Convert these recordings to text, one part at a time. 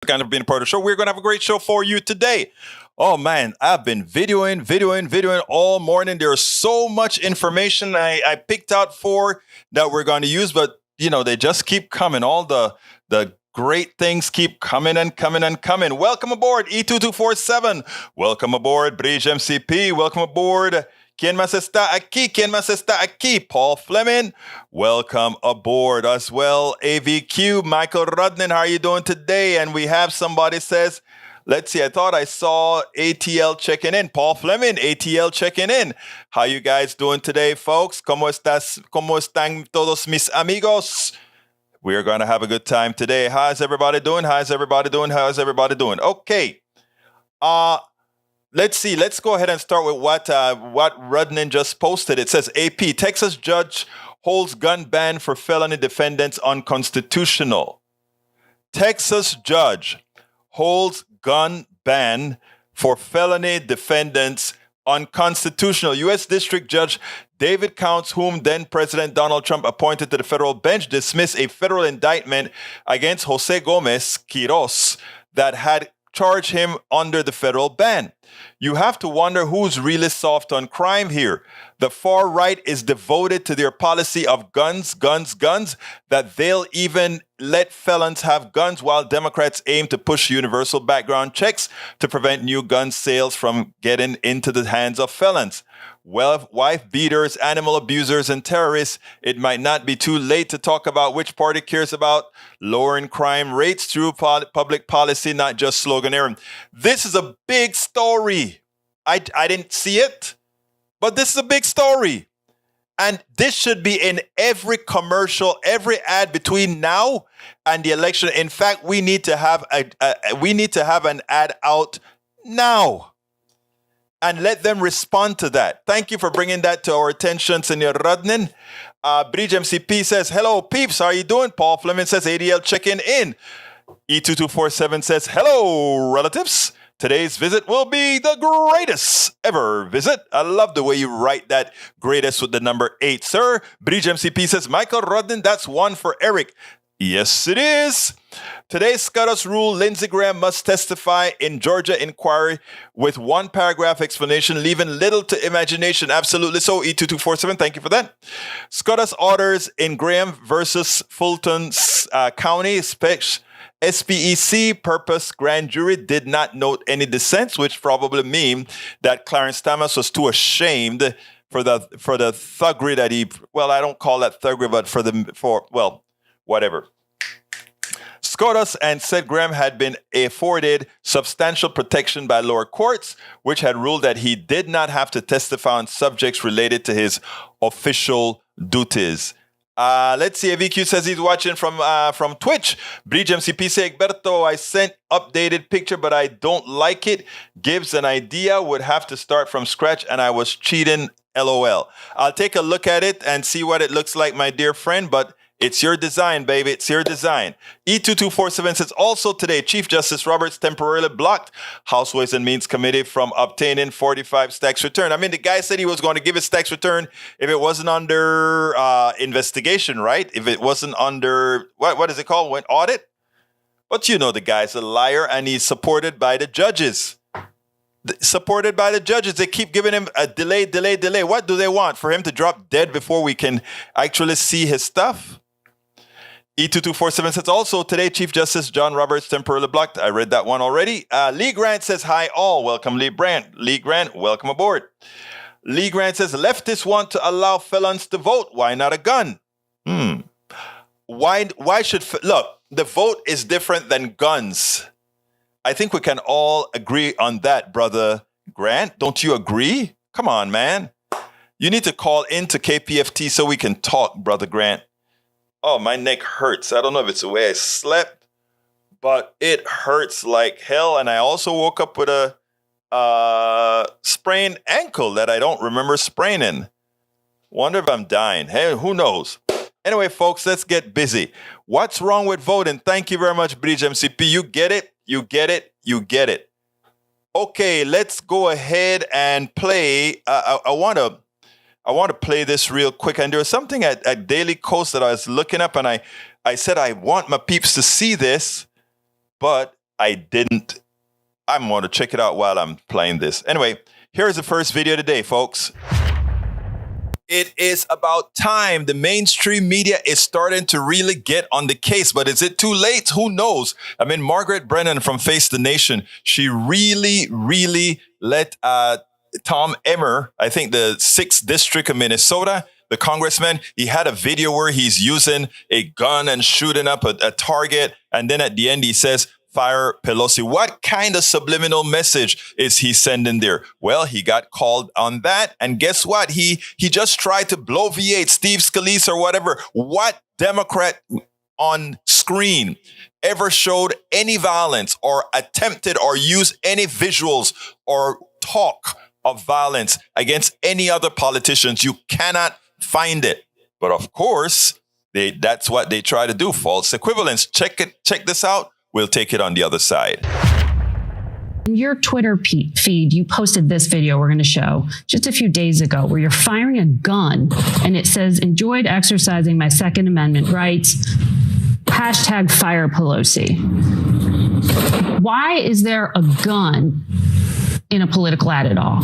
Kind of being a part of the show. We're going to have a great show for you today. Oh man, I've been videoing all morning. There's so much information I picked out for that we're going to use, but they just keep coming. All the great things keep coming and coming and coming. Welcome aboard E2247. Welcome aboard Bridge MCP. Welcome aboard Quien más está aquí? Quien más está aquí? Paul Fleming. Welcome aboard as well. AVQ, Michael Rudnin, how are you doing today? And we have somebody says, let's see, I thought I saw ATL checking in. Paul Fleming, ATL checking in. How you guys doing today, folks? ¿Cómo están todos mis amigos? We're going to have a good time today. How's everybody doing? How's everybody doing? How's everybody doing? Okay. Let's see. Let's go ahead and start with what Rudnin just posted. It says, AP, Texas judge holds gun ban for felony defendants unconstitutional. Texas judge holds gun ban for felony defendants unconstitutional. U.S. District Judge David Counts, whom then President Donald Trump appointed to the federal bench, dismissed a federal indictment against Jose Gomez Quiros that had charged him under the federal ban. You have to wonder who's really soft on crime here. The far right is devoted to their policy of guns, that they'll even let felons have guns, while Democrats aim to push universal background checks to prevent new gun sales from getting into the hands of felons. Well, wife beaters, animal abusers, and terrorists, it might not be too late to talk about which party cares about lowering crime rates through public policy, not just sloganeering. This is a big story. I didn't see it, but this is a big story. And this should be in every commercial, every ad between now and the election. In fact, we need to have an ad out now and let them respond to that. Thank you for bringing that to our attention, Senor Rudnin. Bridge MCP says, hello, peeps. How are you doing? Paul Fleming says, ADL checking in. E2247 says, hello, relatives. Today's visit will be the greatest ever visit. I love the way you write that greatest with the number 8, sir. Bridge MCP says, Michael Rudnin, that's one for Eric. Yes, it is. Today's SCOTUS rule, Lindsey Graham must testify in Georgia inquiry with one paragraph explanation, leaving little to imagination. Absolutely so. E2247, thank you for that. SCOTUS orders in Graham versus Fulton County SPEC purpose grand jury did not note any dissents, which probably mean that Clarence Thomas was too ashamed for the thuggery that he, well, I don't call that thuggery, but whatever. SCOTUS and said Graham had been afforded substantial protection by lower courts, which had ruled that he did not have to testify on subjects related to his official duties. Let's see. VQ says he's watching from Twitch. Bridge MCP say, Egberto, I sent updated picture, but I don't like it. Gives an idea. Would have to start from scratch, and I was cheating. LOL. I'll take a look at it and see what it looks like, my dear friend, but it's your design, baby. It's your design. E2247 says, also today, Chief Justice Roberts temporarily blocked House Ways and Means Committee from obtaining 45 tax return. I mean, the guy said he was going to give his tax return if it wasn't under investigation, right? If it wasn't under, what is it called? When audit? But the guy's a liar, and he's supported by the judges. Supported by the judges. They keep giving him a delay. What do they want? For him to drop dead before we can actually see his stuff? E2247 says, also today, Chief Justice John Roberts temporarily blocked. I read that one already. Lee Grant says, hi all. Welcome, Lee Grant. Lee Grant, welcome aboard. Lee Grant says, leftists want to allow felons to vote. Why not a gun? Why should, look, the vote is different than guns. I think we can all agree on that, brother Grant. Don't you agree? Come on, man. You need to call into KPFT so we can talk, brother Grant. Oh, my neck hurts. I don't know if it's the way I slept, but it hurts like hell. And I also woke up with a sprained ankle that I don't remember spraining. Wonder if I'm dying. Hey, who knows? Anyway, folks, let's get busy. What's wrong with voting? Thank you very much, Bridge MCP. You get it. You get it. You get it. Okay, let's go ahead and play. I want to play this real quick. And there was something at Daily Kos that I was looking up, and I said I want my peeps to see this, but I didn't. I'm going to check it out while I'm playing this. Anyway, here's the first video today, folks. It is about time. The mainstream media is starting to really get on the case, but is it too late? Who knows? I mean, Margaret Brennan from Face the Nation, she really let Tom Emmer, I think the 6th District of Minnesota, the congressman, he had a video where he's using a gun and shooting up a target. And then at the end, he says, fire Pelosi. What kind of subliminal message is he sending there? Well, he got called on that. And guess what? He just tried to bloviate Steve Scalise or whatever. What Democrat on screen ever showed any violence or attempted or used any visuals or talk of violence against any other politicians? You cannot find it. But of course, that's what they try to do. False equivalence. Check this out. We'll take it on the other side. In your Twitter feed, you posted this video we're going to show just a few days ago where you're firing a gun and it says, enjoyed exercising my Second Amendment rights. Hashtag fire Pelosi. Why is there a gun in a political ad at all?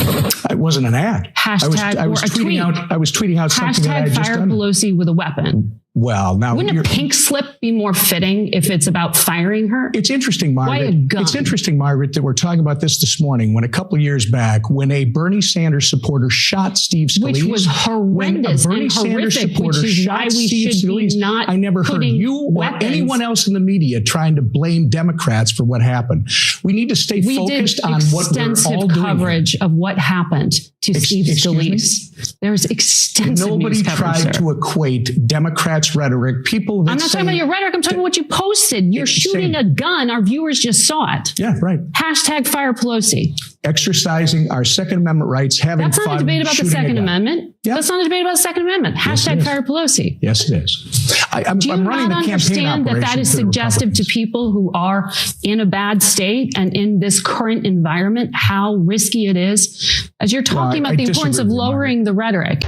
It wasn't an ad. Hashtag I was tweeting out something that I had just fire done. Pelosi with a weapon. Well, now wouldn't a pink slip be more fitting if it's about firing her? It's interesting, Margaret. Why a gun? It's interesting, Margaret, that we're talking about this morning when a couple of years back, when a Bernie Sanders supporter shot Steve Scalise, which was horrendous when a Bernie and Sanders horrific, supporter which is shot why we Steve should Scalise, be not I never heard you or anyone else in the media trying to blame Democrats for what happened. We need to stay focused on what we're all doing. Extensive coverage of what happened to Steve Scalise. There's extensive Nobody news coverage, tried to equate Democrats' rhetoric. People that I'm not talking about your rhetoric. I'm talking about what you posted. You're shooting a gun. Our viewers just saw it. Yeah, right. Hashtag fire Pelosi. Exercising our Second Amendment rights, having That's fun. Not a debate about the Second Amendment. Yep. That's not a debate about the Second Amendment. Hashtag fire Pelosi. Yes, it is. I'm Do you running not the campaign understand that is suggestive to people who are in a bad state and in this current environment, how risky it is? As you're talking about the importance of lowering the rhetoric.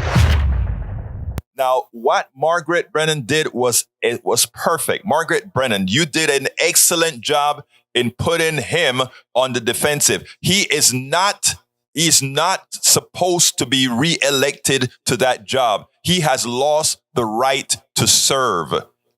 Now, what Margaret Brennan did was perfect. Margaret Brennan, you did an excellent job in putting him on the defensive. He's not supposed to be reelected to that job. He has lost the right to serve.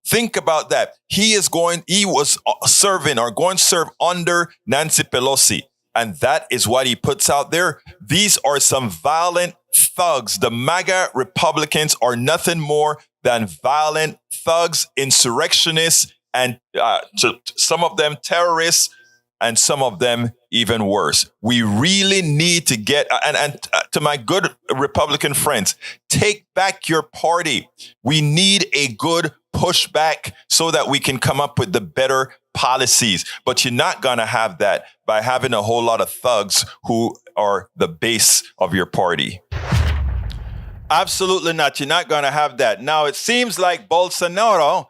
Think about that. He was serving or going to serve under Nancy Pelosi. And that is what he puts out there. These are some violent thugs. The MAGA Republicans are nothing more than violent thugs, insurrectionists, and some of them terrorists, and some of them even worse. We really need to get, and to my good Republican friends, take back your party. We need a good pushback so that we can come up with the better policies. But you're not going to have that by having a whole lot of thugs who are the base of your party. Absolutely not. You're not going to have that. Now, it seems like Bolsonaro,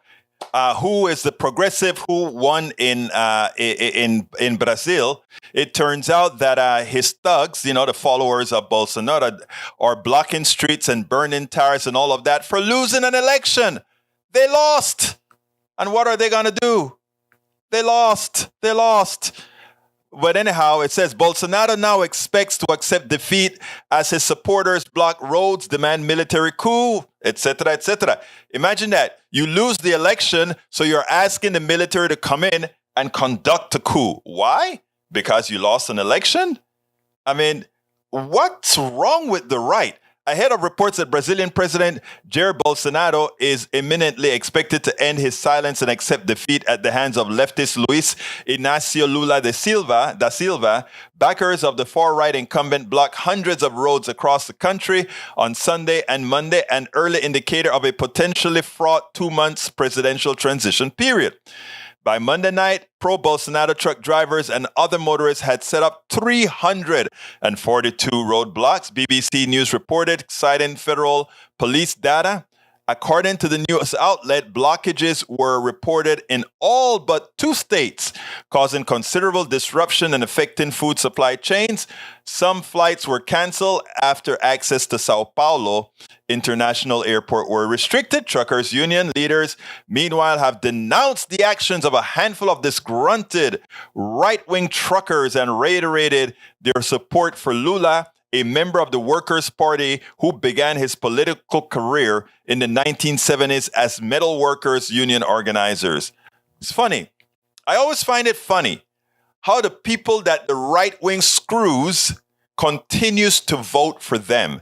who is the progressive who won in Brazil, it turns out that his thugs, the followers of Bolsonaro, are blocking streets and burning tires and all of that for losing an election. They lost. And what are they going to do? They lost. But anyhow, it says Bolsonaro now expects to accept defeat as his supporters block roads, demand military coup, etc., etc. Imagine that. You lose the election, so you're asking the military to come in and conduct a coup. Why? Because you lost an election? I mean, what's wrong with the right? Ahead of reports that Brazilian President Jair Bolsonaro is imminently expected to end his silence and accept defeat at the hands of leftist Luiz Inácio Lula da Silva, backers of the far-right incumbent blocked hundreds of roads across the country on Sunday and Monday, an early indicator of a potentially fraught 2 months presidential transition period. By Monday night, pro-Bolsonaro truck drivers and other motorists had set up 342 roadblocks, BBC News reported, citing federal police data. According to the news outlet, blockages were reported in all but 2 states, causing considerable disruption and affecting food supply chains. Some flights were canceled after access to Sao Paulo International Airport were restricted. Truckers' union leaders, meanwhile, have denounced the actions of a handful of disgruntled right-wing truckers and reiterated their support for Lula, a member of the Workers' Party who began his political career in the 1970s as metal workers union organizers. It's funny. I always find it funny how the people that the right wing screws continues to vote for them.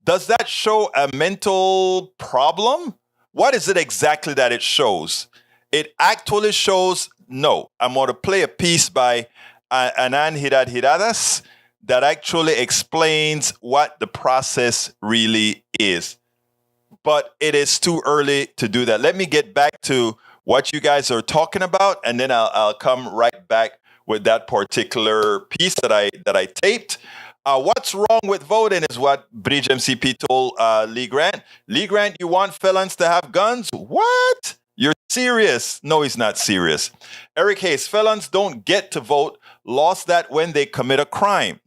Does that show a mental problem? What is it exactly that it shows? It actually shows, no. I'm going to play a piece by Anan Hiradas that actually explains what the process really is. But it is too early to do that. Let me get back to what you guys are talking about, and then I'll come right back with that particular piece that I taped. What's wrong with voting is what Bridge MCP told Lee Grant. Lee Grant, you want felons to have guns? What? You're serious? No, he's not serious. Eric Hayes, felons don't get to vote, lost that when they commit a crime.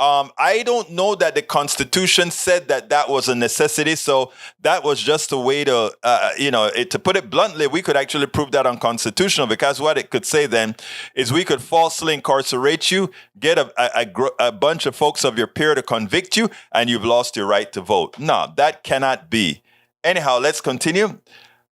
I don't know that the Constitution said that was a necessity, so that was just a way to, to put it bluntly, we could actually prove that unconstitutional, because what it could say then is we could falsely incarcerate you, get a bunch of folks of your peer to convict you, and you've lost your right to vote. No, that cannot be. Anyhow, let's continue.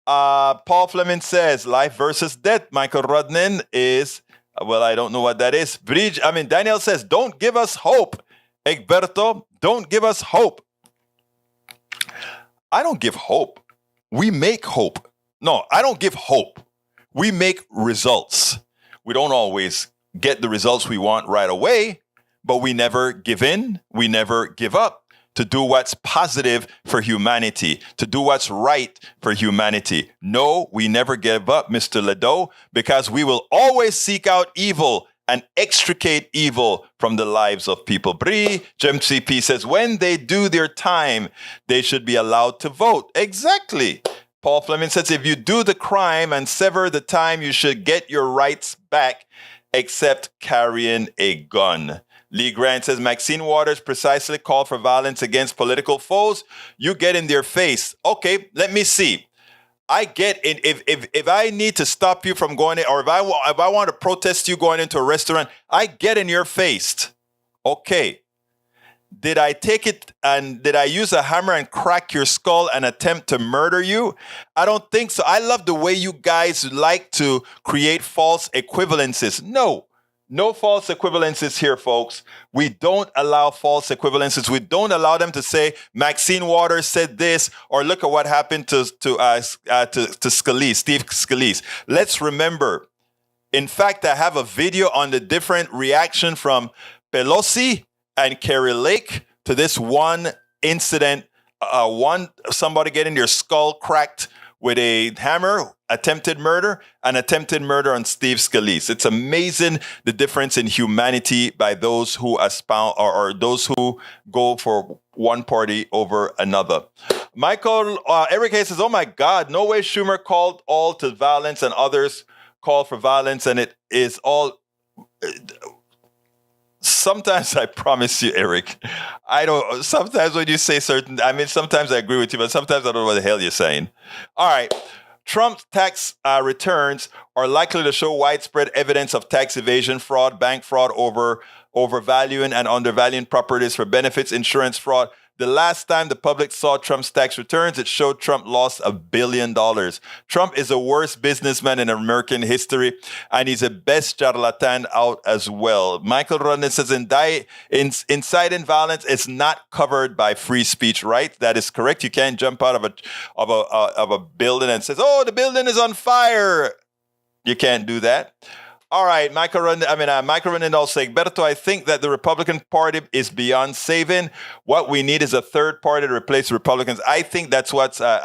Paul Fleming says, life versus death. Michael Rodnan is... Well, I don't know what that is. Daniel says, don't give us hope. Egberto, don't give us hope. I don't give hope. We make hope. No, I don't give hope. We make results. We don't always get the results we want right away, but we never give in. We never give up to do what's positive for humanity, to do what's right for humanity. No, we never give up, Mr. Ledo, because we will always seek out evil and extricate evil from the lives of people. Bree, JMCP says, when they do their time, they should be allowed to vote. Exactly. Paul Fleming says, if you do the crime and sever the time, you should get your rights back, except carrying a gun. Lee Grant says, Maxine Waters precisely called for violence against political foes. You get in their face. Okay, let me see. I get in. If I need to stop you from going in, or if I want to protest you going into a restaurant, I get in your face. Okay. Did I take it and did I use a hammer and crack your skull and attempt to murder you? I don't think so. I love the way you guys like to create false equivalences. No false equivalences here, folks. We don't allow false equivalences. We don't allow them to say Maxine Waters said this, or look at what happened to Scalise, Steve Scalise. Let's remember. In fact, I have a video on the different reaction from Pelosi and Kerry Lake to this one incident. Somebody getting their skull cracked with a hammer, attempted murder on Steve Scalise. It's amazing the difference in humanity by those who espouse or those who go for one party over another. Eric Hayes says, oh my God, no way Schumer called all to violence and others call for violence, and it is all... Sometimes I promise you, Eric, sometimes when you say sometimes I agree with you, but sometimes I don't know what the hell you're saying. All right. Trump's tax returns are likely to show widespread evidence of tax evasion, fraud, bank fraud, overvaluing and undervaluing properties for benefits, insurance fraud. The last time the public saw Trump's tax returns, it showed Trump lost $1 billion. Trump is the worst businessman in American history, and he's the best charlatan out as well. Michael Rodden says, inciting violence is not covered by free speech rights. That is correct. You can't jump out of a building and says, oh, the building is on fire. You can't do that. All right, Michael Ronan also, Berto, I think that the Republican Party is beyond saving. What we need is a third party to replace Republicans. I think that's what that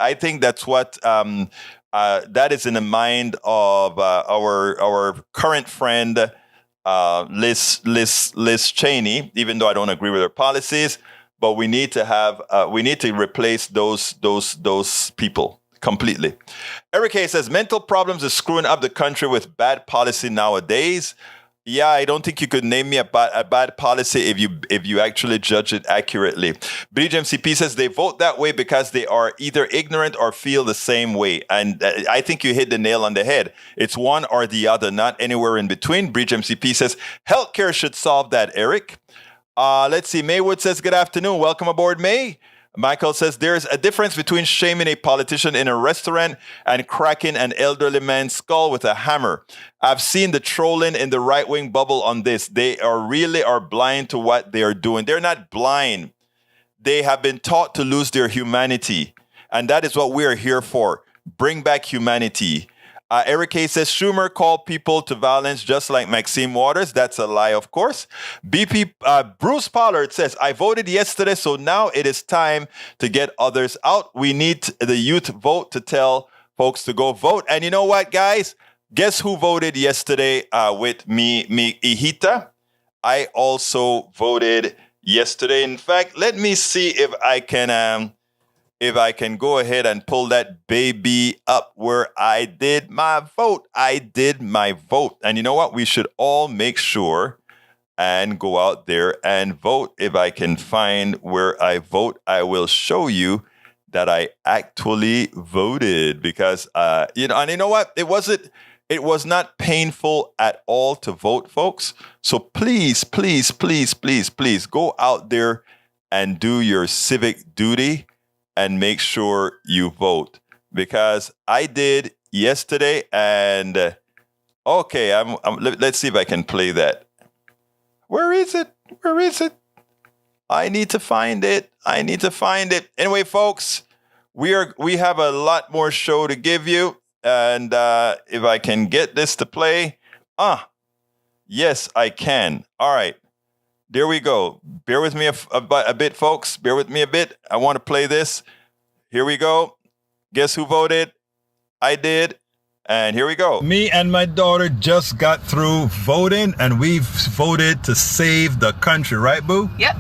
is in the mind of our current friend Liz Cheney. Even though I don't agree with her policies, but we need to replace those people completely. Eric A says mental problems is screwing up the country with bad policy nowadays. Yeah, I don't think you could name me a bad policy if you actually judge it accurately. BGMCP says they vote that way because they are either ignorant or feel the same way. And I think you hit the nail on the head. It's one or the other, not anywhere in between. BGMCP says healthcare should solve that, Eric. Let's see. Maywood says, good afternoon. Welcome aboard, May. Michael says there's a difference between shaming a politician in a restaurant and cracking an elderly man's skull with a hammer. I've seen the trolling in the right-wing bubble on this. They are blind to what they are doing. They're not blind. They have been taught to lose their humanity. And that is what we are here for. Bring back humanity. Eric K says Schumer called people to violence just like Maxine Waters. That's a lie, of course. Bruce Pollard says, I voted yesterday, so now it is time to get others out. We need the youth vote to tell folks to go vote. And you know what, guys? Guess who voted yesterday with me, Ihita? I also voted yesterday. In fact, let me see if I can go ahead and pull that baby up where I did my vote. I did my vote. And you know what? We should all make sure and go out there and vote. If I can find where I vote, I will show you that I actually voted because, and you know what? It was not painful at all to vote, folks. So please, please, please, please, please go out there and do your civic duty and make sure you vote because I did yesterday. And okay, let's see if I can play that. Where is it? Where is it? I need to find it. Anyway, folks, we have a lot more show to give you. And if I can get this to play, yes, I can. All right. There we go. Bear with me a bit, folks. Bear with me a bit. I want to play this. Here we go. Guess who voted? I did. And here we go. Me and my daughter just got through voting, and we've voted to save the country. Right, Boo? Yep.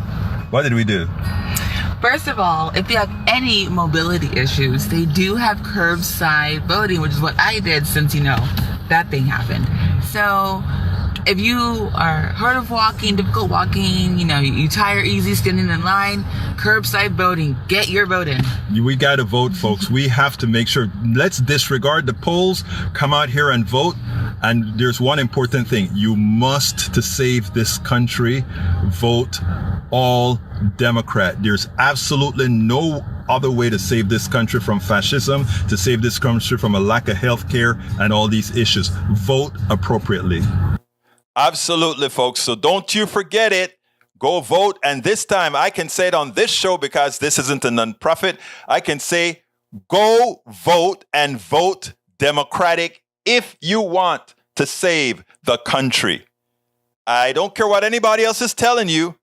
What did we do? First of all, if you have any mobility issues, they do have curbside voting, which is what I did since, that thing happened. So if you are hard of walking, difficult walking, you tire easy standing in line, curbside voting, get your vote in. We got to vote, folks. We have to make sure. Let's disregard the polls, come out here and vote. And there's one important thing. You must, to save this country, vote all Democrat. There's absolutely no other way to save this country from fascism, to save this country from a lack of health care and all these issues. Vote appropriately. Absolutely, folks. So don't you forget it. Go vote. And this time I can say it on this show because this isn't a nonprofit. I can say go vote and vote Democratic if you want to save the country. I don't care what anybody else is telling you.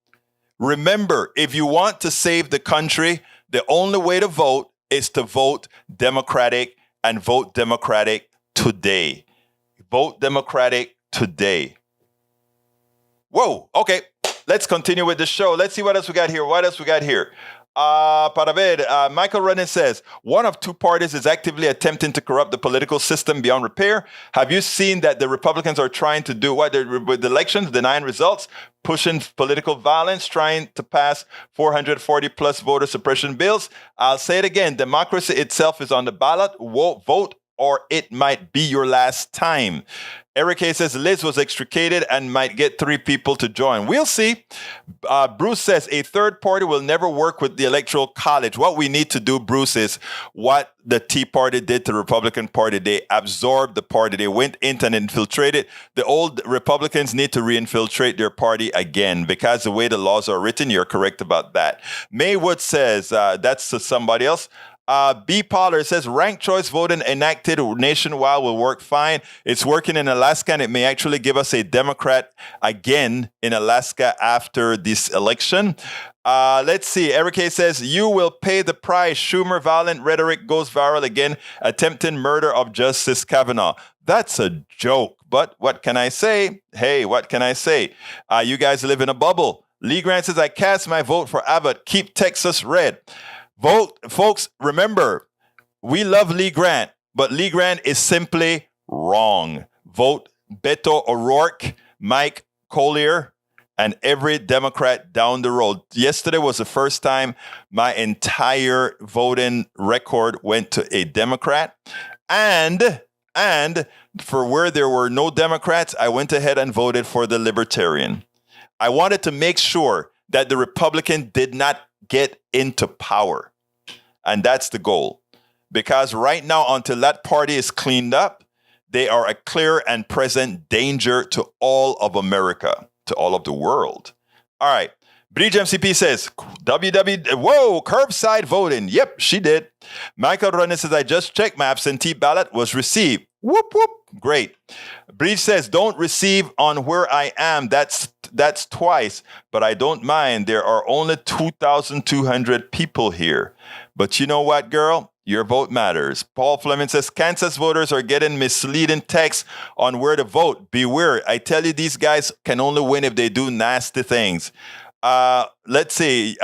Remember, if you want to save the country, the only way to vote is to vote Democratic and vote Democratic today. Vote Democratic today. Whoa. Okay. Let's continue with the show. Let's see what else we got here. Para ver, Michael Rennan says, one of two parties is actively attempting to corrupt the political system beyond repair. Have you seen that the Republicans are trying to do what with elections, denying results, pushing political violence, trying to pass 440 plus voter suppression bills? I'll say it again. Democracy itself is on the ballot. Vote or it might be your last time. Eric A says Liz was extricated and might get 3 people to join. We'll see. Bruce says a third party will never work with the Electoral College. What we need to do, Bruce, is what the Tea Party did to the Republican Party. They absorbed the party. They went in and infiltrated. The old Republicans need to reinfiltrate their party again because the way the laws are written, you're correct about that. Maywood says that's to somebody else. B. Pollard says ranked choice voting enacted nationwide will work fine. It's working in Alaska, and it may actually give us a Democrat again in Alaska after this election. Let's see. Eric A says, you will pay the price. Schumer violent rhetoric goes viral again, attempting murder of Justice Kavanaugh. That's a joke, but what can I say? Hey, what can I say? You guys live in a bubble. Lee Grant says, I cast my vote for Abbott. Keep Texas red. Vote, folks, remember, we love Lee Grant, but Lee Grant is simply wrong. Vote Beto O'Rourke, Mike Collier, and every Democrat down the road. Yesterday was the first time my entire voting record went to a Democrat. And for where there were no Democrats, I went ahead and voted for the Libertarian. I wanted to make sure that the Republican did not get into power. And that's the goal. Because right now, until that party is cleaned up, they are a clear and present danger to all of America, to all of the world. All right. Bridge MCP says, curbside voting. Yep, she did. Michael Ronan says, I just checked my absentee ballot was received. Whoop, whoop. Great. Bridge says, don't receive on where I am. That's twice, but I don't mind. There are only 2,200 people here. But you know what, girl? Your vote matters. Paul Fleming says, Kansas voters are getting misleading texts on where to vote. Beware. I tell you, these guys can only win if they do nasty things. Let's see.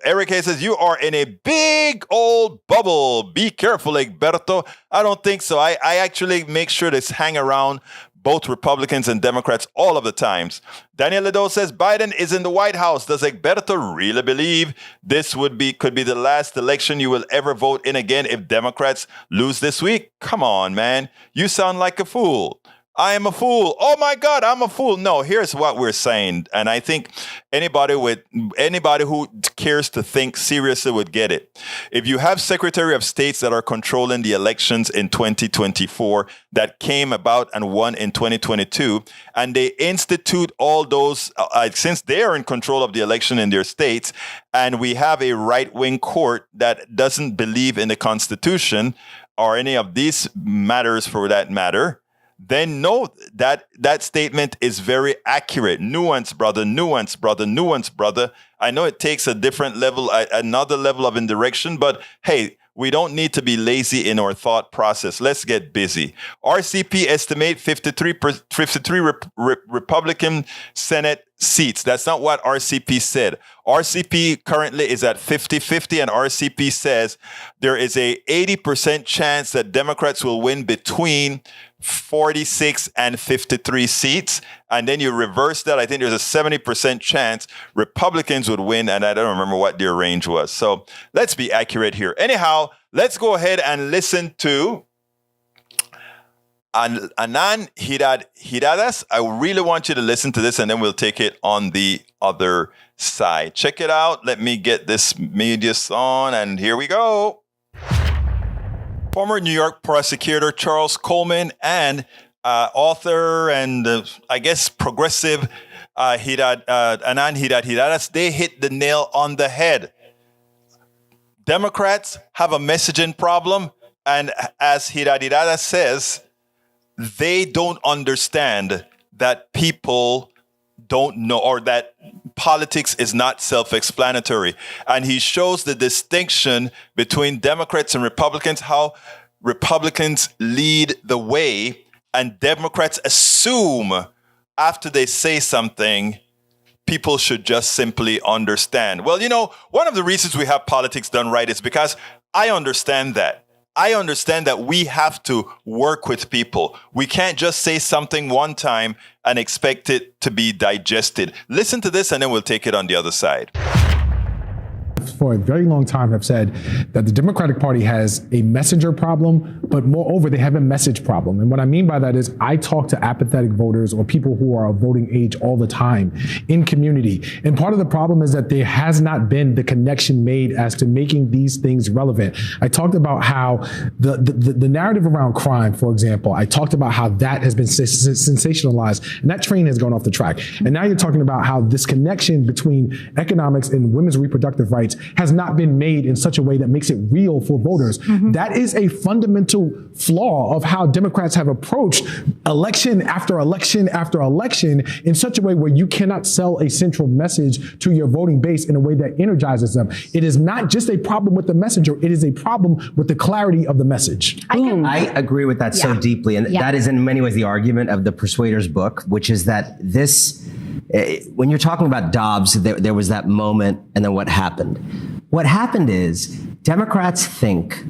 Eric Hayes says, you are in a big old bubble. Be careful, Egberto. I don't think so. I actually make sure to hang around both Republicans and Democrats all of the times. Daniel Ledo says, Biden is in the White House. Does Egberto really believe this could be the last election you will ever vote in again if Democrats lose this week? Come on, man. You sound like a fool. I am a fool. Oh my God, I'm a fool. No, here's what we're saying. And I think anybody who cares to think seriously would get it. If you have Secretary of States that are controlling the elections in 2024 that came about and won in 2022, and they institute all those, since they are in control of the election in their states, and we have a right-wing court that doesn't believe in the Constitution or any of these matters for that matter, then know that statement is very accurate. Nuance, brother, nuance, brother, nuance, brother. I know it takes a different level, another level of indirection, but hey, we don't need to be lazy in our thought process. Let's get busy. RCP estimate 53 Republican Senate seats. That's not what RCP said. RCP currently is at 50-50, and RCP says there is a 80% chance that Democrats will win between 46 and 53 seats. And then you reverse that. I think there's a 70% chance Republicans would win. And I don't remember what their range was. So let's be accurate here. Anyhow, let's go ahead and listen to Anan Hiradas. I really want you to listen to this, and then we'll take it on the other side. Check it out. Let me get this media on, and here we go. Former New York prosecutor Charles Coleman and author and I guess progressive Anan Hiradas, they hit the nail on the head. Democrats have a messaging problem, and as Hiradas says, they don't understand that people don't know, or that politics is not self-explanatory. And he shows the distinction between Democrats and Republicans, how Republicans lead the way and Democrats assume after they say something, people should just simply understand. Well, you know, one of the reasons we have politics done right is because I understand that. I understand that we have to work with people. We can't just say something one time and expect it to be digested. Listen to this, and then we'll take it on the other side. For a very long time have said that the Democratic Party has a messenger problem, but moreover, they have a message problem. And what I mean by that is I talk to apathetic voters or people who are of voting age all the time in community. And part of the problem is that there has not been the connection made as to making these things relevant. I talked about how the narrative around crime, for example, I talked about how that has been sensationalized and that train has gone off the track. And now you're talking about how this connection between economics and women's reproductive rights has not been made in such a way that makes it real for voters. Mm-hmm. That is a fundamental flaw of how Democrats have approached election after election after election in such a way where you cannot sell a central message to your voting base in a way that energizes them. It is not just a problem with the messenger, it is a problem with the clarity of the message. I agree with that so deeply. And that is in many ways the argument of the Persuader's book, which is that this when you're talking about Dobbs, there was that moment, and then what happened? What happened is Democrats think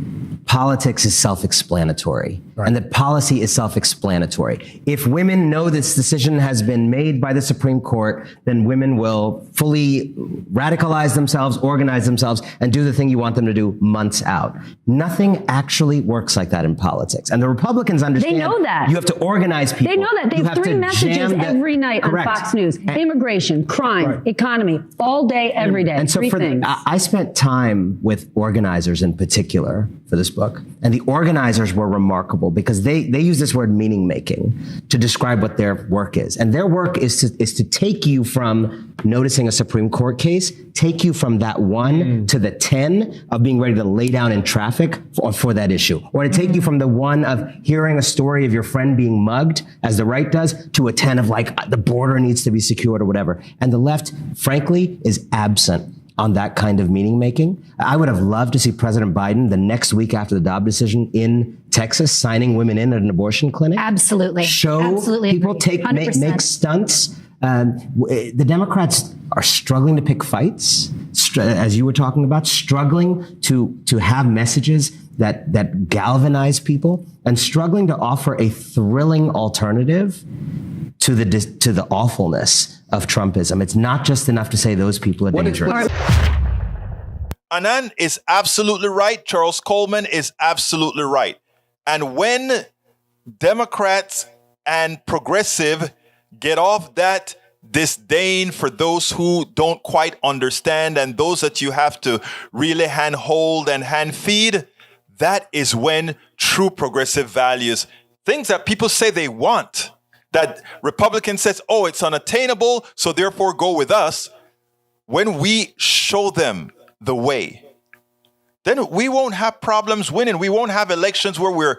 politics is self-explanatory, right, and that policy is self-explanatory. If women know this decision has been made by the Supreme Court, then women will fully radicalize themselves, organize themselves, and do the thing you want them to do months out. Nothing actually works like that in politics. And the Republicans understand they know that. You have to organize people. They know that. They have 3 messages every night Correct. on Fox News. Immigration, crime, right, economy, all day, every day. And so 3 things. I spent time with organizers in particular for this book. And the organizers were remarkable because they use this word meaning making to describe what their work is. And their work is to take you from noticing a Supreme Court case, take you from that 1 to the 10 of being ready to lay down in traffic for that issue. Or to take you from the 1 of hearing a story of your friend being mugged, as the right does, to a 10 of like the border needs to be secured or whatever. And the left, frankly, is absent on that kind of meaning making. I would have loved to see President Biden the next week after the Dobbs decision in Texas signing women in at an abortion clinic. Absolutely. Show Absolutely people agree. make stunts. The Democrats are struggling to pick fights, as you were talking about, struggling to have messages that galvanize people, and struggling to offer a thrilling alternative to the awfulness of Trumpism. It's not just enough to say those people are dangerous. Anand is absolutely right. Charles Coleman is absolutely right. And when Democrats and progressive get off that disdain for those who don't quite understand and those that you have to really hand hold and hand feed, that is when true progressive values, things that people say they want, that Republican says, oh, it's unattainable, so therefore go with us. When we show them the way, then we won't have problems winning. We won't have elections where we're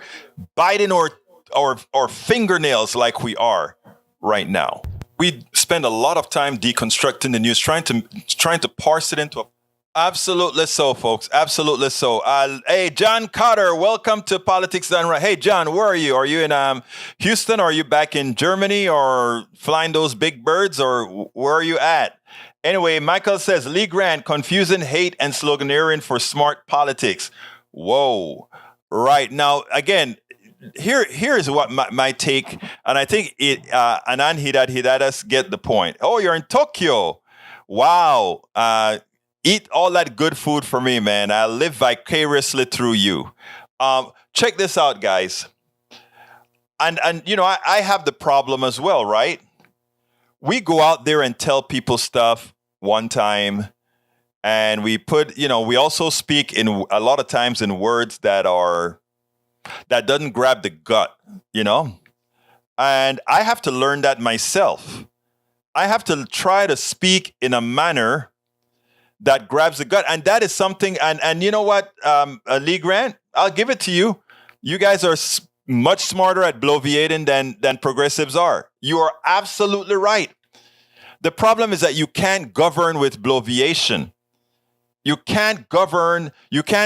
biting our fingernails like we are right now. We spend a lot of time deconstructing the news, trying to parse it into a... Absolutely so, folks. Absolutely so. Hey, John Cotter, welcome to Politics Done Right. Hey, John, where are you? Are you in Houston? Are you back in Germany or flying those big birds, or where are you at? Anyway, Michael says, Lee Grant, confusing hate and sloganeering for smart politics. Whoa. Right. Now, again, here is what my take, and I think Anand Hidadas get the point. Oh, you're in Tokyo. Wow. Eat all that good food for me, man. I live vicariously through you. Check this out, guys. And you know, I have the problem as well, right? We go out there and tell people stuff one time, and we put, you know, we also speak in a lot of times in words that doesn't grab the gut, you know? And I have to learn that myself. I have to try to speak in a manner that grabs the gut. And that is something, and you know what, Lee Grant, I'll give it to you. You guys are much smarter at bloviating than progressives are. You are absolutely right. The problem is that you can't govern with bloviation. You can't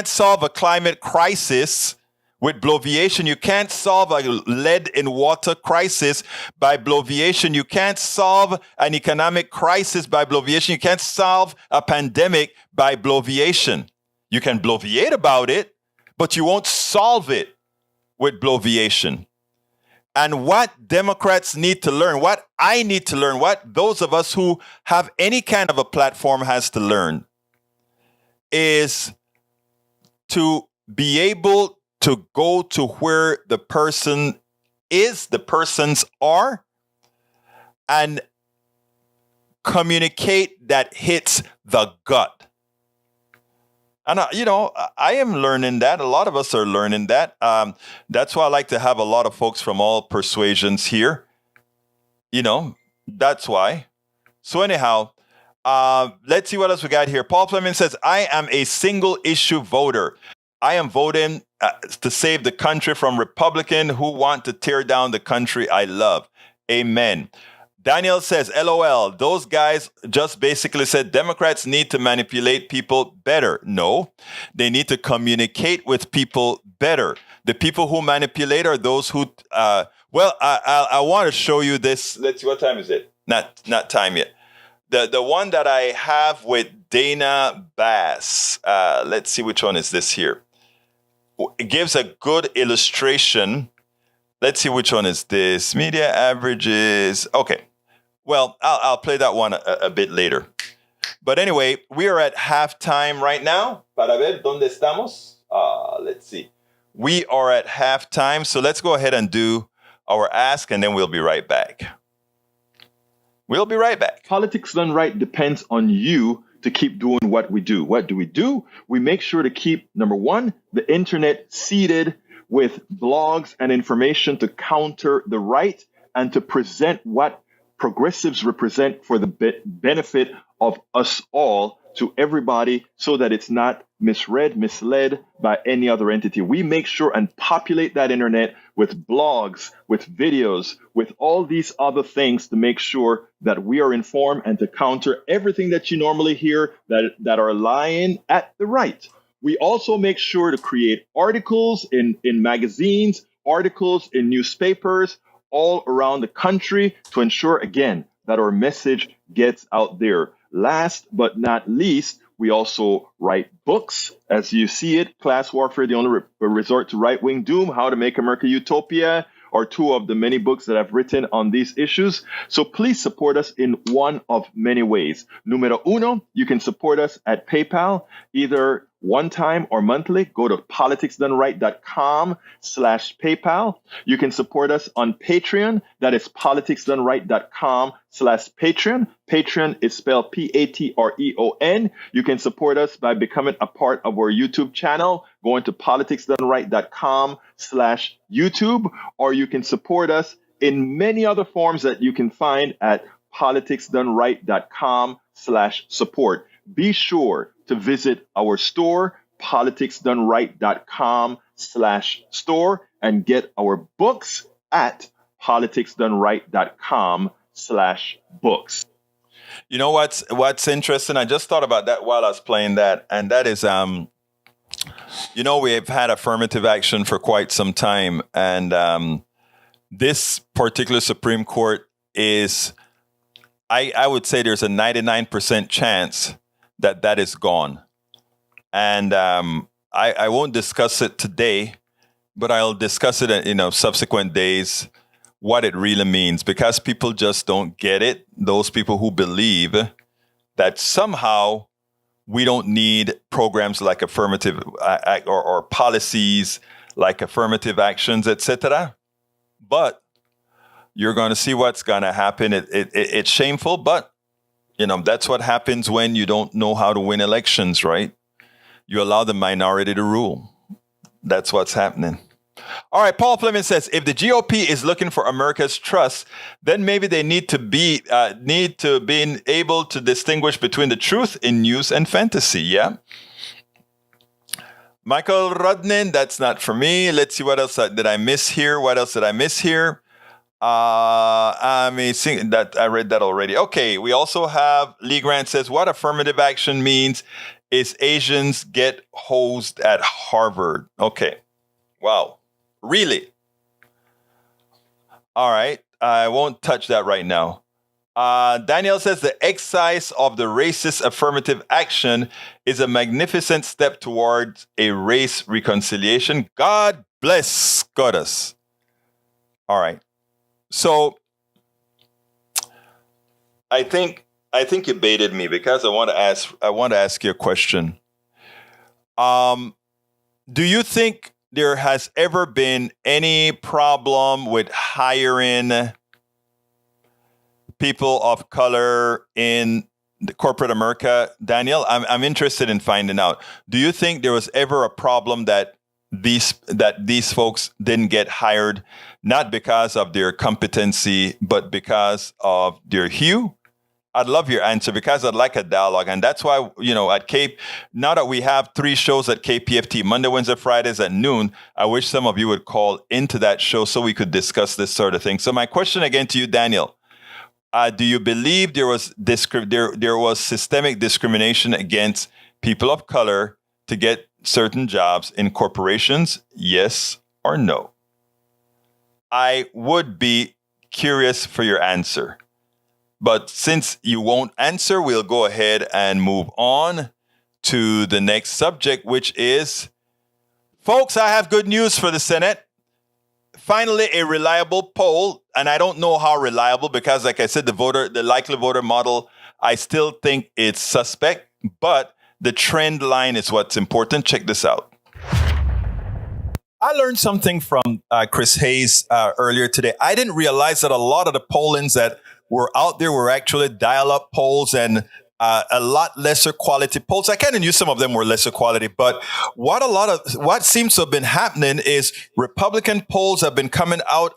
solve a climate crisis with bloviation. You can't solve a lead in water crisis by bloviation. You can't solve an economic crisis by bloviation. You can't solve a pandemic by bloviation. You can bloviate about it, but you won't solve it with bloviation. And what Democrats need to learn, what I need to learn, what those of us who have any kind of a platform has to learn, is to be able to go to where the person is, the persons are, and communicate that hits the gut. And, you know, I am learning that. A lot of us are learning that. That's why I like to have a lot of folks from all persuasions here. You know, that's why. So anyhow, let's see what else we got here. Paul Fleming says, I am a single issue voter. I am voting to save the country from Republicans who want to tear down the country I love. Amen. Daniel says, LOL, those guys just basically said Democrats need to manipulate people better. No, they need to communicate with people better. The people who manipulate are those who, I want to show you this. Let's see, what time is it? Not time yet. The one that I have with Dana Bass. Let's see which one is this here. It gives a good illustration. Let's see which one is this. Media averages. Okay. Well, I'll play that one a bit later. But anyway, we are at halftime right now. Para ver dónde estamos. Let's see. We are at halftime. So let's go ahead and do our ask, and then we'll be right back. We'll be right back. Politics Done Right depends on you to keep doing what we do. What do? We make sure to keep, number one, the internet seeded with blogs and information to counter the right and to present what progressives represent for the benefit of us all to everybody so that it's not misread, misled by any other entity. We make sure and populate that internet with blogs, with videos, with all these other things to make sure that we are informed and to counter everything that you normally hear that are lying at the right. We also make sure to create articles in magazines, articles in newspapers all around the country to ensure, again, that our message gets out there. Last but not least, we also write books. As you see it, Class Warfare, the only resort to right-wing doom, How to Make America Utopia, are two of the many books that I've written on these issues. So please support us in one of many ways. Numero uno, you can support us at PayPal, either one time or monthly. Go to politicsdoneright.com/PayPal. You can support us on Patreon. That is politicsdoneright.com/Patreon. Patreon is spelled Patreon. You can support us by becoming a part of our YouTube channel, going to politicsdoneright.com/YouTube, or you can support us in many other forms that you can find at politicsdoneright.com/support. Be sure to visit our store, politicsdoneright.com/store, and get our books at politicsdoneright.com/books. You know what's interesting? I just thought about that while I was playing that, and that is, we have had affirmative action for quite some time, and this particular Supreme Court is, I would say there's a 99% chance that is gone. And I won't discuss it today, but I'll discuss it in subsequent days, what it really means, because people just don't get it. Those people who believe that somehow we don't need programs like affirmative or policies like affirmative actions, etc. But you're going to see what's going to happen. It's shameful, but that's what happens when you don't know how to win elections, right? You allow the minority to rule. That's what's happening. All right, Paul Fleming says, if the GOP is looking for America's trust, then maybe they need to be able to distinguish between the truth in news and fantasy. Yeah. Michael Rudnin, that's not for me. Let's see what else did I miss here. That I read that already. Okay, we also have Lee Grant says, what affirmative action means is Asians get hosed at Harvard. Okay, wow, really? All right, I won't touch that right now. Daniel says the exercise of the racist affirmative action is a magnificent step towards a race reconciliation. God bless Goddess. All right. So I think you baited me because I want to ask you a question. Do you think there has ever been any problem with hiring people of color in the corporate America? Daniel, I'm interested in finding out. Do you think there was ever a problem that these folks didn't get hired, not because of their competency, but because of their hue? I'd love your answer because I'd like a dialogue. And that's why, at Cape, now that we have 3 shows at KPFT, Monday, Wednesday, Fridays at noon, I wish some of you would call into that show so we could discuss this sort of thing. So my question again to you, Daniel, do you believe there was systemic discrimination against people of color to get certain jobs in corporations? Yes or no? I would be curious for your answer. But since you won't answer, we'll go ahead and move on to the next subject, which is, folks, I have good news for the Senate. Finally, a reliable poll, and I don't know how reliable because, like I said, the likely voter model, I still think it's suspect, but the trend line is what's important. Check this out. I learned something from Chris Hayes earlier today. I didn't realize that a lot of the pollings that were out there were actually dial-up polls and a lot lesser quality polls. I kind of knew some of them were lesser quality, but what seems to have been happening is Republican polls have been coming out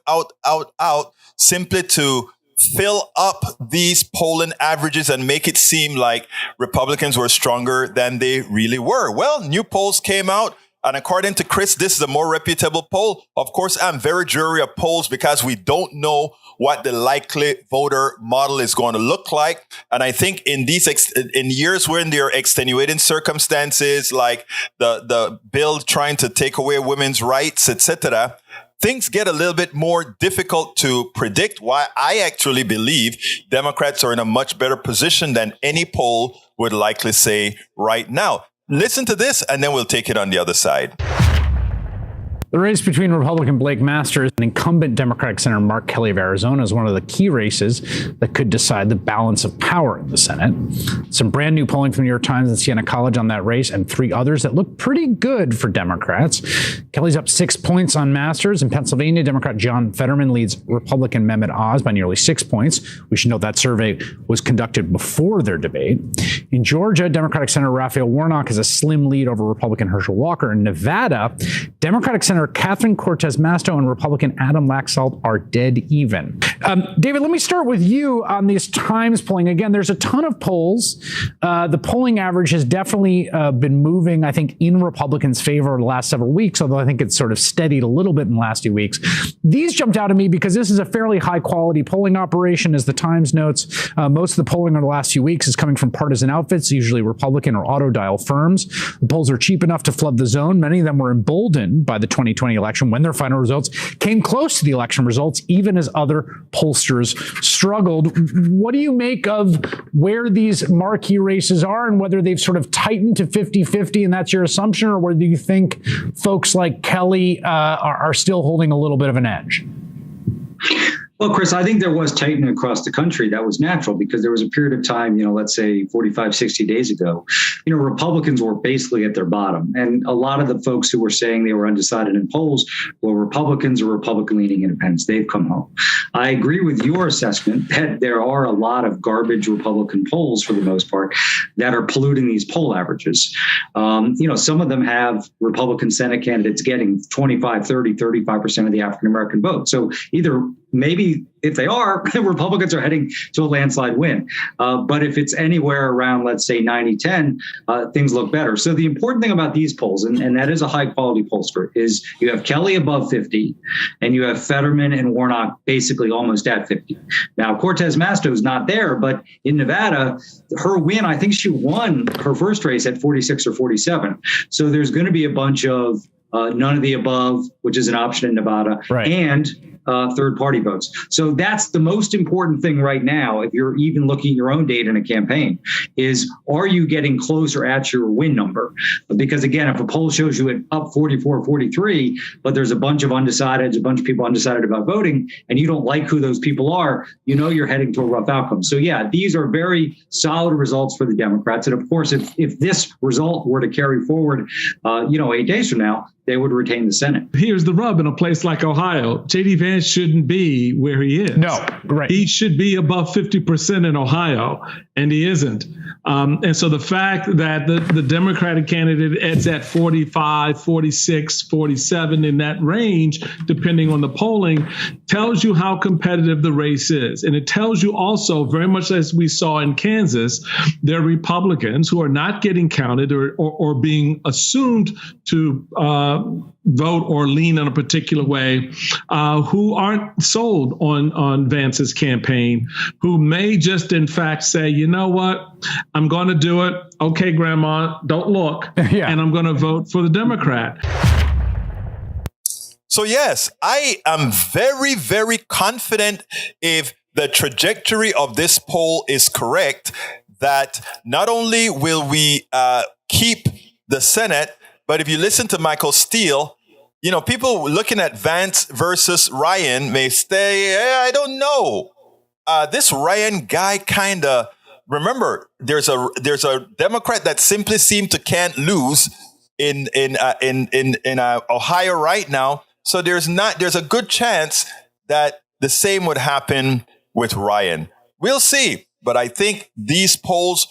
simply to fill up these polling averages and make it seem like Republicans were stronger than they really were. Well, new polls came out. And according to Chris, this is a more reputable poll. Of course, I'm very jury of polls because we don't know what the likely voter model is going to look like. And I think in years when there are extenuating circumstances like the bill trying to take away women's rights, etc., things get a little bit more difficult to predict. Why I actually believe Democrats are in a much better position than any poll would likely say right now. Listen to this, and then we'll take it on the other side. The race between Republican Blake Masters and incumbent Democratic Senator Mark Kelly of Arizona is one of the key races that could decide the balance of power in the Senate. Some brand new polling from the New York Times and Siena College on that race and three others that look pretty good for Democrats. Kelly's up 6 points on Masters. In Pennsylvania, Democrat John Fetterman leads Republican Mehmet Oz by nearly 6 points. We should note that survey was conducted before their debate. In Georgia, Democratic Senator Raphael Warnock has a slim lead over Republican Herschel Walker. In Nevada, Democratic Senator Catherine Cortez Masto and Republican Adam Laxalt are dead even. David, let me start with you on these Times polling. Again, there's a ton of polls. The polling average has definitely been moving, I think, in Republicans' favor over the last several weeks, although I think it's sort of steadied a little bit in the last few weeks. These jumped out at me because this is a fairly high-quality polling operation, as the Times notes. Most of the polling over the last few weeks is coming from partisan outfits, usually Republican or auto-dial firms. The polls are cheap enough to flood the zone. Many of them were emboldened by the 2020 election when their final results came close to the election results, even as other pollsters struggled. What do you make of where these marquee races are and whether they've sort of tightened to 50-50 and that's your assumption, or whether you think folks like Kelly are still holding a little bit of an edge? Well, Chris, I think there was tightening across the country. That was natural because there was a period of time, let's say 45, 60 days ago, Republicans were basically at their bottom. And a lot of the folks who were saying they were undecided in polls were Republicans or Republican-leaning independents. They've come home. I agree with your assessment that there are a lot of garbage Republican polls, for the most part, that are polluting these poll averages. Some of them have Republican Senate candidates getting 25, 30, 35% of the African-American vote. So either maybe if they are, Republicans are heading to a landslide win. But if it's anywhere around, let's say 90-10, things look better. So the important thing about these polls, and that is a high quality pollster, is you have Kelly above 50 and you have Fetterman and Warnock basically almost at 50. Now, Cortez Masto is not there, but in Nevada, her win, I think she won her first race at 46 or 47. So there's going to be a bunch of none of the above, which is an option in Nevada, right, and third-party votes. So that's the most important thing right now, if you're even looking at your own data in a campaign, is are you getting closer at your win number? Because again, if a poll shows you it up 44, 43, but there's a bunch of undecideds, a bunch of people undecided about voting, and you don't like who those people are, you're heading to a rough outcome. So yeah, these are very solid results for the Democrats. And of course, if this result were to carry forward, 8 days from now, they would retain the Senate. Here's the rub in a place like Ohio. J.D. Vance shouldn't be where he is. No, right. He should be above 50% in Ohio, and he isn't. And so the fact that the Democratic candidate is at 45, 46, 47 in that range, depending on the polling, tells you how competitive the race is. And it tells you also, very much as we saw in Kansas, there are Republicans who are not getting counted or being assumed to vote or lean in a particular way, who aren't sold on Vance's campaign, who may just in fact say, you know what, I'm going to do it. Okay, Grandma, don't look. Yeah. And I'm going to vote for the Democrat. So yes, I am very, very confident if the trajectory of this poll is correct, that not only will we keep the Senate, but if you listen to Michael Steele, people looking at Vance versus Ryan may say, I don't know. This Ryan guy kind of, remember, there's a Democrat that simply seemed to can't lose in Ohio right now. So there's a good chance that the same would happen with Ryan. We'll see. But I think these polls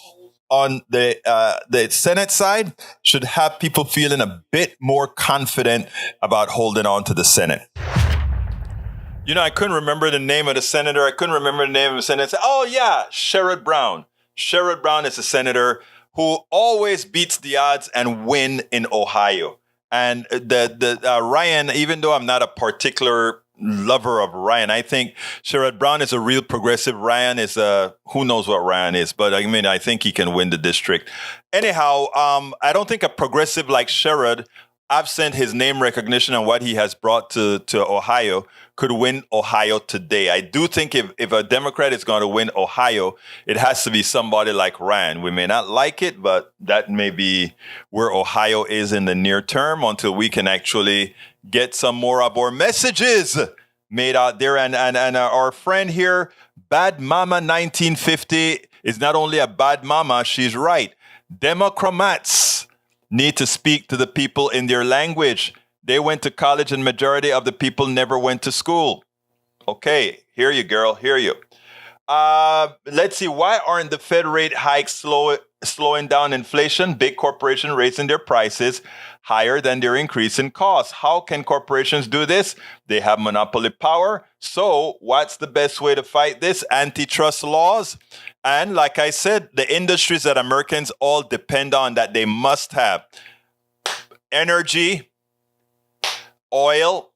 on the Senate side should have people feeling a bit more confident about holding on to the Senate. I couldn't remember the name of the senator. I couldn't remember the name of the senator. Oh, yeah, Sherrod Brown. Sherrod Brown is a senator who always beats the odds and win in Ohio. And the Ryan, even though I'm not a particular lover of Ryan, I think Sherrod Brown is a real progressive. Ryan is who knows what Ryan is, but I think he can win the district. Anyhow, I don't think a progressive like Sherrod, absent his name recognition and what he has brought to Ohio, could win Ohio today. I do think if a Democrat is going to win Ohio, it has to be somebody like Ryan. We may not like it, but that may be where Ohio is in the near term until we can actually get some more of our messages made out there. And our friend here, Bad Mama 1950, is not only a bad mama, she's right. Democrats need to speak to the people in their language. They went to college and majority of the people never went to school. Okay, hear you, girl, hear you. Let's see, why aren't the Fed rate hikes slowing down inflation? Big corporations raising their prices higher than their increase in costs. How can corporations do this? They have monopoly power. So what's the best way to fight this? Antitrust laws. And like I said, the industries that Americans all depend on, that they must have. Energy, oil,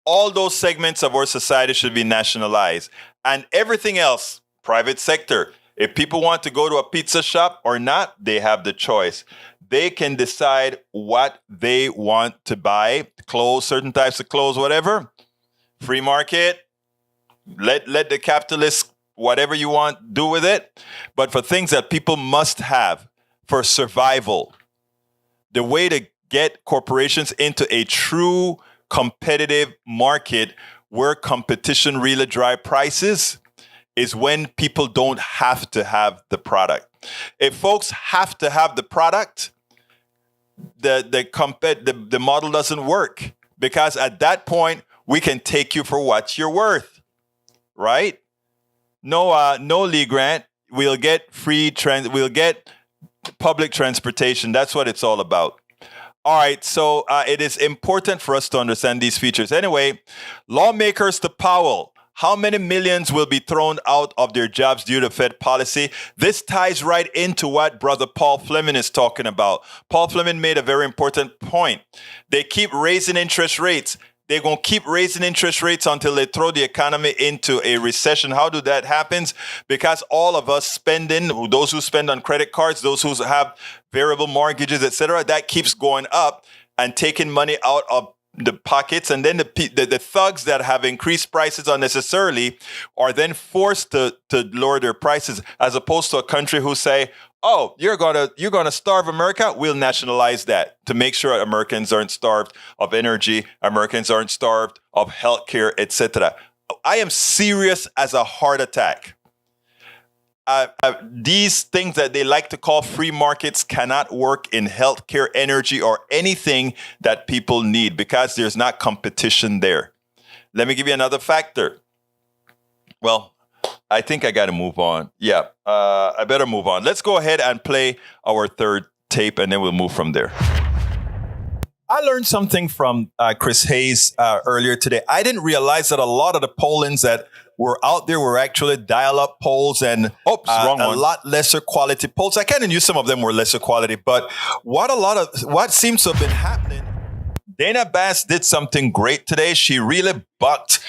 all those segments of our society should be nationalized. And everything else, private sector. If people want to go to a pizza shop or not, they have the choice. They can decide what they want to buy, clothes, certain types of clothes, whatever. Free market, let the capitalists, whatever you want, do with it. But for things that people must have for survival, the way to get corporations into a true competitive market where competition really drives prices is when people don't have to have the product. If folks have to have the product, the model doesn't work, because at that point we can take you for what you're worth, right? No Lee Grant. We'll get we'll get public transportation. That's what it's all about. All right, so it is important for us to understand these features. Anyway, lawmakers to Powell. How many millions will be thrown out of their jobs due to Fed policy? This ties right into what Brother Paul Fleming is talking about. Paul Fleming made a very important point. They keep raising interest rates. They're going to keep raising interest rates until they throw the economy into a recession. How do that happen? Because all of us spending, those who spend on credit cards, those who have variable mortgages, etc., that keeps going up and taking money out of the pockets. And then the thugs that have increased prices unnecessarily are then forced to lower their prices, as opposed to a country who say, oh, you're gonna starve America? We'll nationalize that to make sure Americans aren't starved of energy, Americans aren't starved of healthcare, etc. I am serious as a heart attack. These things that they like to call free markets cannot work in healthcare, energy, or anything that people need, because there's not competition there. Let me give you another factor. Well, I think I got to move on. Yeah, I better move on. Let's go ahead and play our third tape, and then we'll move from there. I learned something from Chris Hayes earlier today. I didn't realize that a lot of the pollings that were out there were actually dial-up polls and a lot lesser quality polls. I kind of knew some of them were lesser quality, but what seems to have been happening, Dana Bass did something great today. She really bucked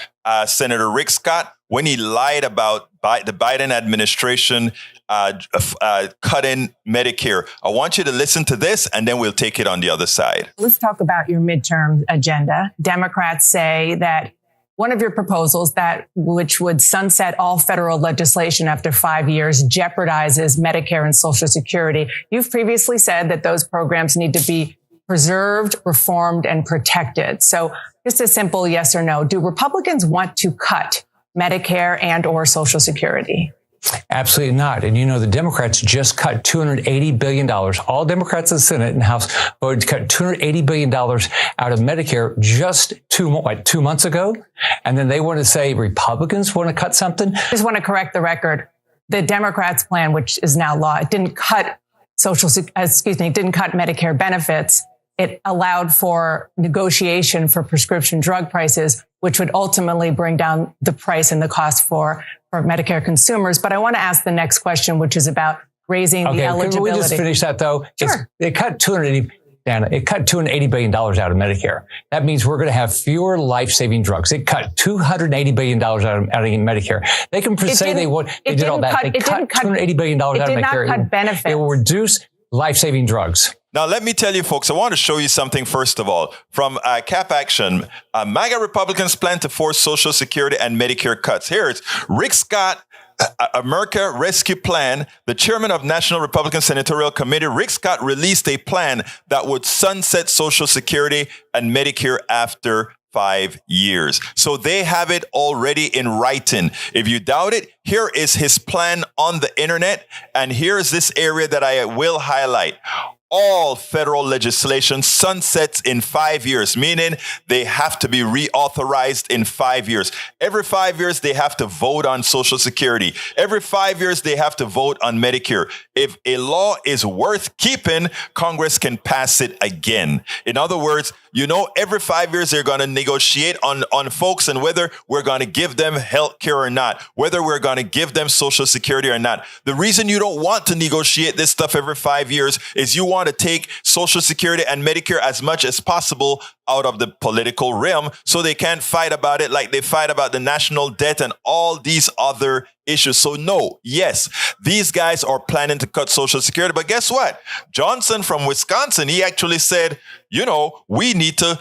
Senator Rick Scott when he lied about the Biden administration cutting Medicare. I want you to listen to this, and then we'll take it on the other side. Let's talk about your midterm agenda. Democrats say that one of your proposals, that which would sunset all federal legislation after 5 years, jeopardizes Medicare and Social Security. You've previously said that those programs need to be preserved, reformed, and protected. So just a simple yes or no. Do Republicans want to cut Medicare and or Social Security? Absolutely not. And the Democrats just cut $280 billion. All Democrats in the Senate and House voted to cut $280 billion out of Medicare just 2 months ago. And then they want to say Republicans want to cut something. I just want to correct the record. The Democrats' plan, which is now law, it didn't cut didn't cut Medicare benefits. It allowed for negotiation for prescription drug prices, which would ultimately bring down the price and the cost for Medicare consumers. But I want to ask the next question, which is about raising the eligibility. Can we just finish that, though? Sure. It cut $280 billion out of Medicare. That means we're going to have fewer life-saving drugs. It cut $280 billion out of Medicare. They can say they did all that. They cut $280 billion out of Medicare. It did not cut benefits. It will reduce life-saving drugs. Now, let me tell you, folks, I want to show you something, first of all. From Cap Action, MAGA Republicans plan to force Social Security and Medicare cuts. Here it's Rick Scott, America Rescue Plan. The chairman of National Republican Senatorial Committee, Rick Scott, released a plan that would sunset Social Security and Medicare after 5 years. So they have it already in writing. If you doubt it, here is his plan on the internet. And here's this area that I will highlight. All federal legislation sunsets in 5 years, meaning they have to be reauthorized in 5 years. Every 5 years, they have to vote on Social Security. Every 5 years, they have to vote on Medicare. If a law is worth keeping, Congress can pass it again. In other words, every 5 years, they're going to negotiate on folks and whether we're going to give them health care or not, whether we're going to give them Social Security or not. The reason you don't want to negotiate this stuff every 5 years is you want to take Social Security and Medicare as much as possible out of the political realm so they can't fight about it like they fight about the national debt and all these other issues. So no, yes, these guys are planning to cut Social Security. But guess what? Johnson from Wisconsin, he actually said, we need to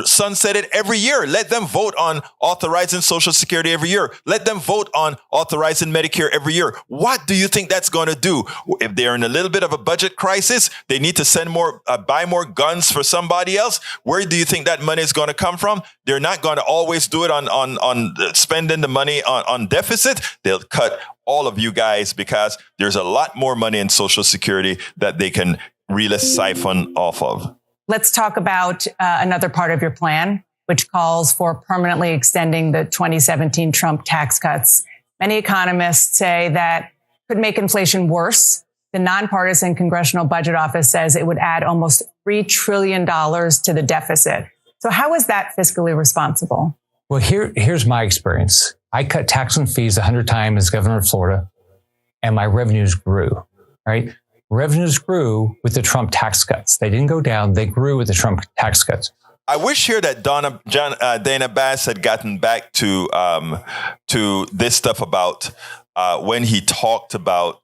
sunset it every year. Let them vote on authorizing Social Security every year. Let them vote on authorizing Medicare every year. What do you think that's going to do? If they're in a little bit of a budget crisis, they need to buy more guns for somebody else. Where do you think that money is going to come from? They're not going to always do it on spending the money on deficit. They'll cut all of you guys because there's a lot more money in Social Security that they can really siphon off of. Let's talk about another part of your plan, which calls for permanently extending the 2017 Trump tax cuts. Many economists say that could make inflation worse. The nonpartisan Congressional Budget Office says it would add almost $3 trillion to the deficit. So how is that fiscally responsible? Well, here's my experience. I cut tax and fees 100 times as governor of Florida, and my revenues grew, right? Revenues grew with the Trump tax cuts. They didn't go down. They grew with the Trump tax cuts. I wish here that Dana Bass had gotten back to this stuff about when he talked about,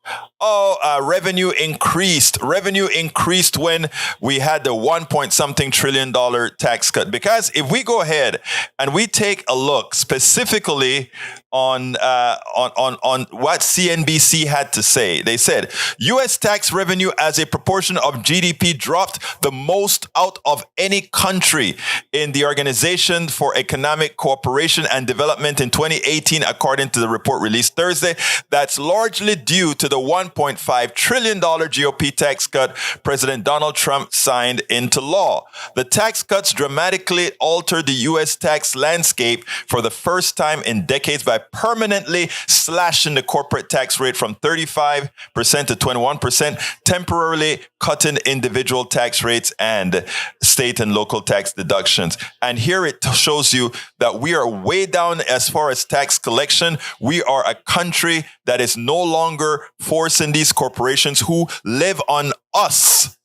revenue increased. Revenue increased when we had the $1 trillion tax cut. Because if we go ahead and we take a look specifically on what CNBC had to say, they said U.S. tax revenue as a proportion of GDP dropped the most out of any country in the Organization for Economic Cooperation and Development in 2018, according to the report released Thursday. That's largely due to the $1.5 trillion GOP tax cut President Donald Trump signed into law. The tax cuts dramatically altered the U.S. tax landscape for the first time in decades by permanently slashing the corporate tax rate from 35% to 21%, temporarily cutting individual tax rates and state and local tax deductions. And here it shows you that we are way down as far as tax collection. We are a country that is no longer forcing these corporations who live on us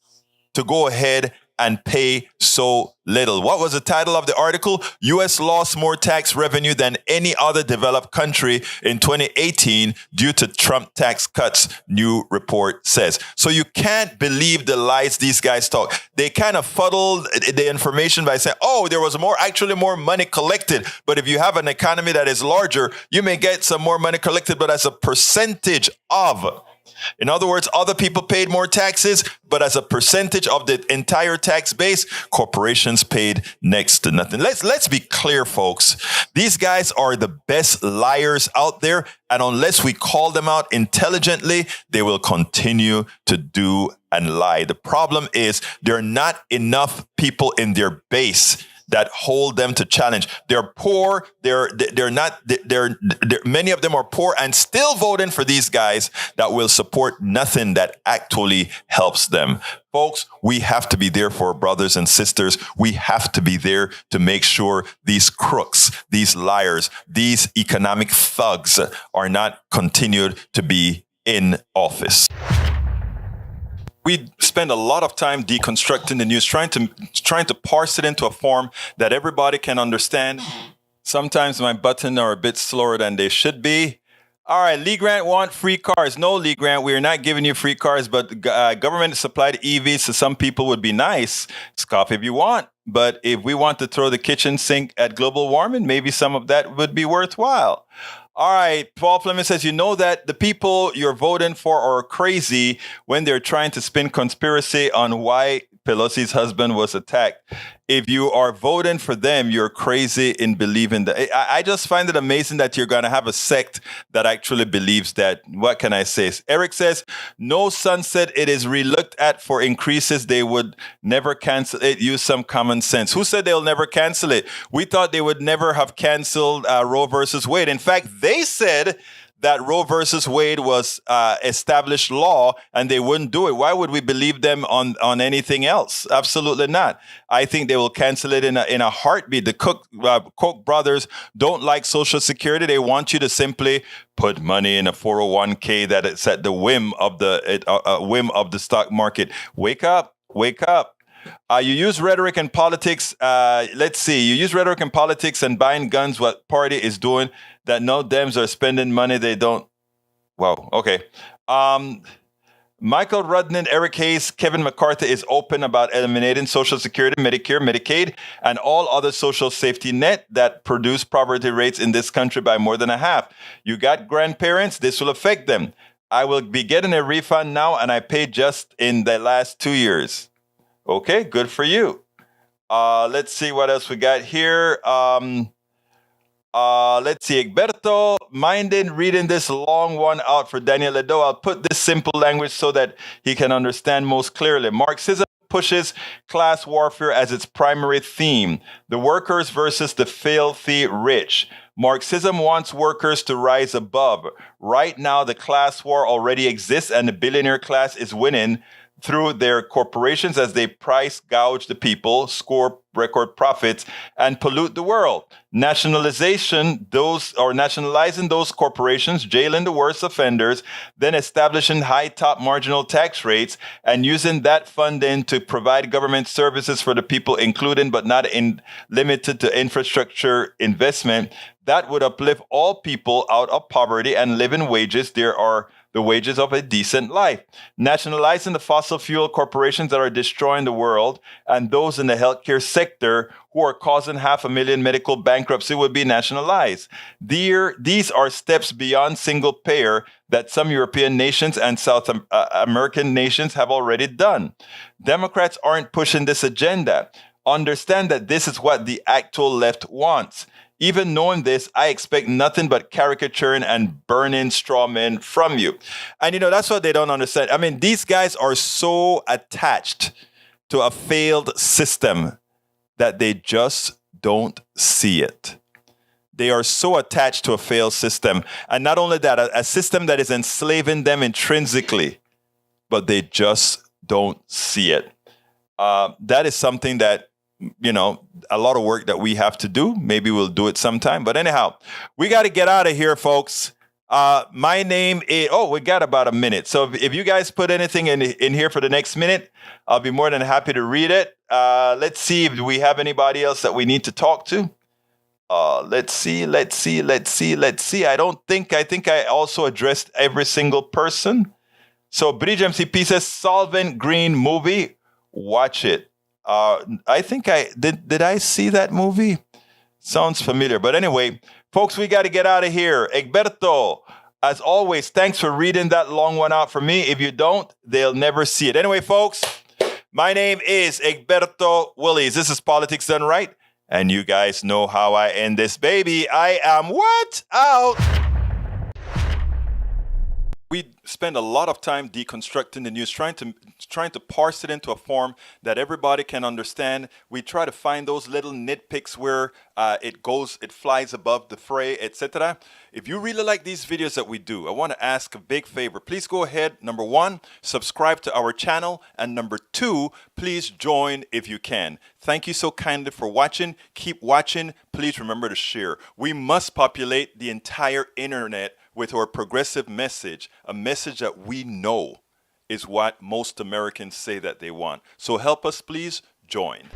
to go ahead and pay so little. What was the title of the article? U.S. lost more tax revenue than any other developed country in 2018 due to Trump tax cuts, new report says. So you can't believe the lies these guys talk. They kind of fuddled the information by saying, oh, there was actually more money collected. But if you have an economy that is larger, you may get some more money collected, but as a percentage of. In other words, other people paid more taxes, but as a percentage of the entire tax base, corporations paid next to nothing. Let's be clear, folks. These guys are the best liars out there, and unless we call them out intelligently, they will continue to do and lie. The problem is there are not enough people in their base that hold them to challenge. They're poor. They're many of them are poor and still voting for these guys that will support nothing that actually helps them. Folks, we have to be there for our brothers and sisters. We have to be there to make sure these crooks, these liars, these economic thugs are not continued to be in office. We spend a lot of time deconstructing the news, trying to parse it into a form that everybody can understand. Sometimes my buttons are a bit slower than they should be. All right, Lee Grant want free cars. No, Lee Grant, we are not giving you free cars, but government supplied EVs to some people would be nice. Scoff if you want. But if we want to throw the kitchen sink at global warming, maybe some of that would be worthwhile. All right, Paul Fleming says, you know that the people you're voting for are crazy when they're trying to spin conspiracy on why Pelosi's husband was attacked. If you are voting for them, you're crazy in believing that. I just find it amazing that you're going to have a sect that actually believes that. What can I say? Eric says, no sunset. It is relooked at for increases. They would never cancel it. Use some common sense. Who said they'll never cancel it? We thought they would never have canceled Roe versus Wade. In fact, they said that Roe versus Wade was established law and they wouldn't do it. Why would we believe them on anything else? Absolutely not. I think they will cancel it in a heartbeat. The Koch brothers don't like Social Security. They want you to simply put money in a 401k that it's at the whim of the stock market. Wake up, wake up. You use rhetoric and politics. Let's see. You use rhetoric and politics and buying guns. What party is doing that? No Dems are spending money they don't. Wow. Okay. Michael Rudnin, Eric Hayes, Kevin McCarthy is open about eliminating Social Security, Medicare, Medicaid, and all other social safety net that produce poverty rates in this country by more than a half. You got grandparents. This will affect them. I will be getting a refund now, and I paid just in the last 2 years. Okay, good for you. Let's see what else we got here. Let's see. Egberto, minded reading this long one out for Daniel Ledo. I'll put this simple language so that he can understand most clearly. Marxism pushes class warfare as its primary theme. The workers versus the filthy rich. Marxism wants workers to rise above. Right now, the class war already exists and the billionaire class is winning through their corporations as they price gouge the people, score record profits, and pollute the world. Nationalizing those corporations, jailing the worst offenders, then establishing high top marginal tax rates, and using that funding to provide government services for the people, including but not limited to infrastructure investment, that would uplift all people out of poverty and live in wages. There are the wages of a decent life. Nationalizing the fossil fuel corporations that are destroying the world and those in the healthcare sector who are causing 500,000 medical bankruptcy would be nationalized. These are steps beyond single payer that some European nations and South American nations have already done. Democrats aren't pushing this agenda. Understand that this is what the actual left wants. Even knowing this, I expect nothing but caricaturing and burning straw men from you. And, that's what they don't understand. I mean, these guys are so attached to a failed system that they just don't see it. They are so attached to a failed system. And not only that, a system that is enslaving them intrinsically, but they just don't see it. That is something that, a lot of work that we have to do. Maybe we'll do it sometime. But anyhow, we got to get out of here, folks. My name is, we got about a minute. So if you guys put anything in here for the next minute, I'll be more than happy to read it. Let's see if we have anybody else that we need to talk to. Let's see. I think I also addressed every single person. So Bridge MCP says Solvent Green movie. Watch it. I think did I see that movie? Sounds familiar. But anyway, folks, we got to get out of here. Egberto, as always, thanks for reading that long one out for me. If you don't, they'll never see it. Anyway, folks, my name is Egberto Willies. This is Politics Done Right. And you guys know how I end this baby. I am what? Out. We spend a lot of time deconstructing the news, trying to parse it into a form that everybody can understand. We try to find those little nitpicks where it flies above the fray, etc. If you really like these videos that we do, I want to ask a big favor. Please go ahead, number one, subscribe to our channel, and number two, please join if you can. Thank you so kindly for watching. Keep watching. Please remember to share. We must populate the entire internet with our progressive message, a message that we know is what most Americans say that they want. So help us, please join.